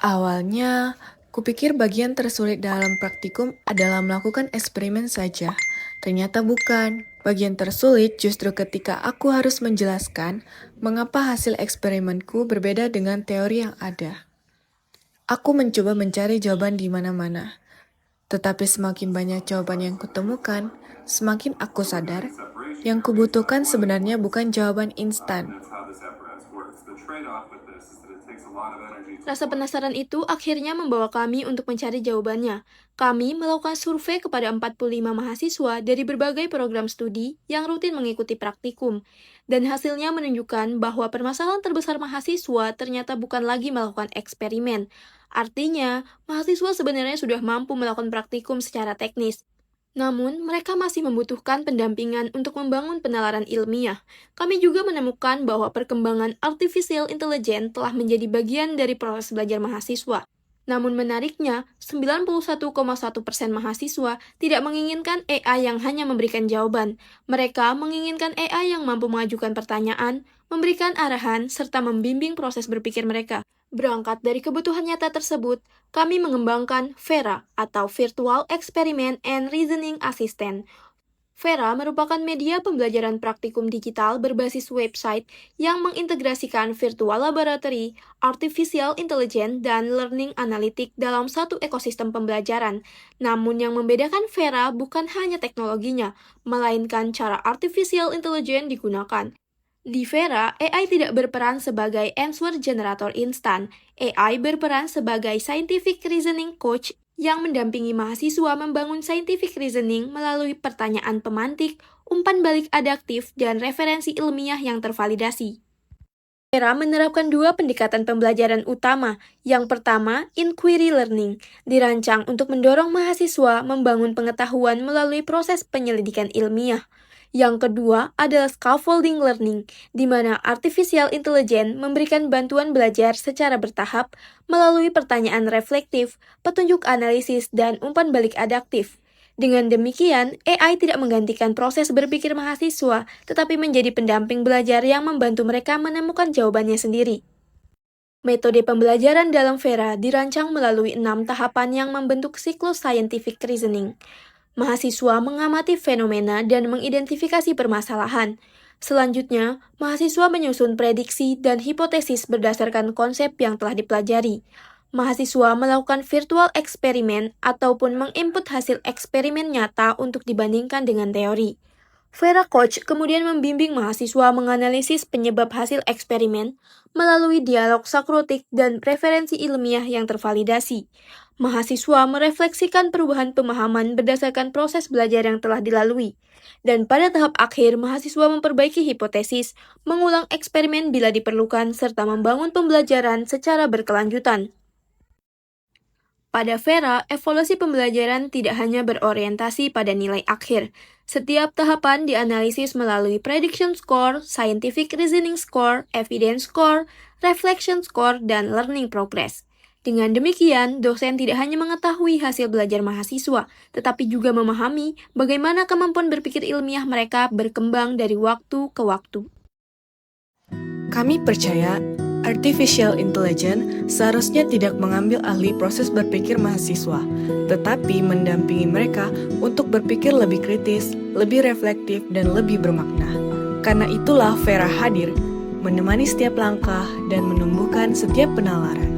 Awalnya, kupikir bagian tersulit dalam praktikum adalah melakukan eksperimen saja. Ternyata bukan. Bagian tersulit justru ketika aku harus menjelaskan mengapa hasil eksperimenku berbeda dengan teori yang ada. Aku mencoba mencari jawaban di mana-mana, tetapi semakin banyak jawaban yang kutemukan, semakin aku sadar yang kubutuhkan sebenarnya bukan jawaban instan. Rasa penasaran itu akhirnya membawa kami untuk mencari jawabannya. Kami melakukan survei kepada 45 mahasiswa dari berbagai program studi yang rutin mengikuti praktikum. Dan hasilnya menunjukkan bahwa permasalahan terbesar mahasiswa ternyata bukan lagi melakukan eksperimen. Artinya, mahasiswa sebenarnya sudah mampu melakukan praktikum secara teknis. Namun, mereka masih membutuhkan pendampingan untuk membangun penalaran ilmiah. Kami juga menemukan bahwa perkembangan artificial intelligence telah menjadi bagian dari proses belajar mahasiswa. Namun menariknya, 91,1% mahasiswa tidak menginginkan AI yang hanya memberikan jawaban. Mereka menginginkan AI yang mampu mengajukan pertanyaan, memberikan arahan, serta membimbing proses berpikir mereka. Berangkat dari kebutuhan nyata tersebut, kami mengembangkan Vera atau Virtual Experiment and Reasoning Assistant. Vera merupakan media pembelajaran praktikum digital berbasis website yang mengintegrasikan virtual laboratory, artificial intelligence, dan learning analytic dalam satu ekosistem pembelajaran. Namun yang membedakan Vera bukan hanya teknologinya, melainkan cara artificial intelligence digunakan. Di Vera, AI tidak berperan sebagai answer generator instan. AI berperan sebagai scientific reasoning coach yang mendampingi mahasiswa membangun scientific reasoning melalui pertanyaan pemantik, umpan balik adaptif, dan referensi ilmiah yang tervalidasi. Vera menerapkan dua pendekatan pembelajaran utama. Yang pertama, inquiry learning, dirancang untuk mendorong mahasiswa membangun pengetahuan melalui proses penyelidikan ilmiah. Yang kedua adalah scaffolding learning, di mana artificial intelligence memberikan bantuan belajar secara bertahap melalui pertanyaan reflektif, petunjuk analisis, dan umpan balik adaptif. Dengan demikian, AI tidak menggantikan proses berpikir mahasiswa, tetapi menjadi pendamping belajar yang membantu mereka menemukan jawabannya sendiri. Metode pembelajaran dalam Vera dirancang melalui 6 tahapan yang membentuk siklus scientific reasoning. Mahasiswa mengamati fenomena dan mengidentifikasi permasalahan. Selanjutnya, mahasiswa menyusun prediksi dan hipotesis berdasarkan konsep yang telah dipelajari. Mahasiswa melakukan virtual eksperimen ataupun menginput hasil eksperimen nyata untuk dibandingkan dengan teori. Vera Coach kemudian membimbing mahasiswa menganalisis penyebab hasil eksperimen melalui dialog sakrotik dan referensi ilmiah yang tervalidasi. Mahasiswa merefleksikan perubahan pemahaman berdasarkan proses belajar yang telah dilalui. Dan pada tahap akhir, mahasiswa memperbaiki hipotesis, mengulang eksperimen bila diperlukan, serta membangun pembelajaran secara berkelanjutan. Pada Vera, evaluasi pembelajaran tidak hanya berorientasi pada nilai akhir. Setiap tahapan dianalisis melalui prediction score, scientific reasoning score, evidence score, reflection score, dan learning progress. Dengan demikian, dosen tidak hanya mengetahui hasil belajar mahasiswa, tetapi juga memahami bagaimana kemampuan berpikir ilmiah mereka berkembang dari waktu ke waktu. Kami percaya artificial intelligence seharusnya tidak mengambil alih proses berpikir mahasiswa, tetapi mendampingi mereka untuk berpikir lebih kritis, lebih reflektif, dan lebih bermakna. Karena itulah Vera hadir, menemani setiap langkah dan menumbuhkan setiap penalaran.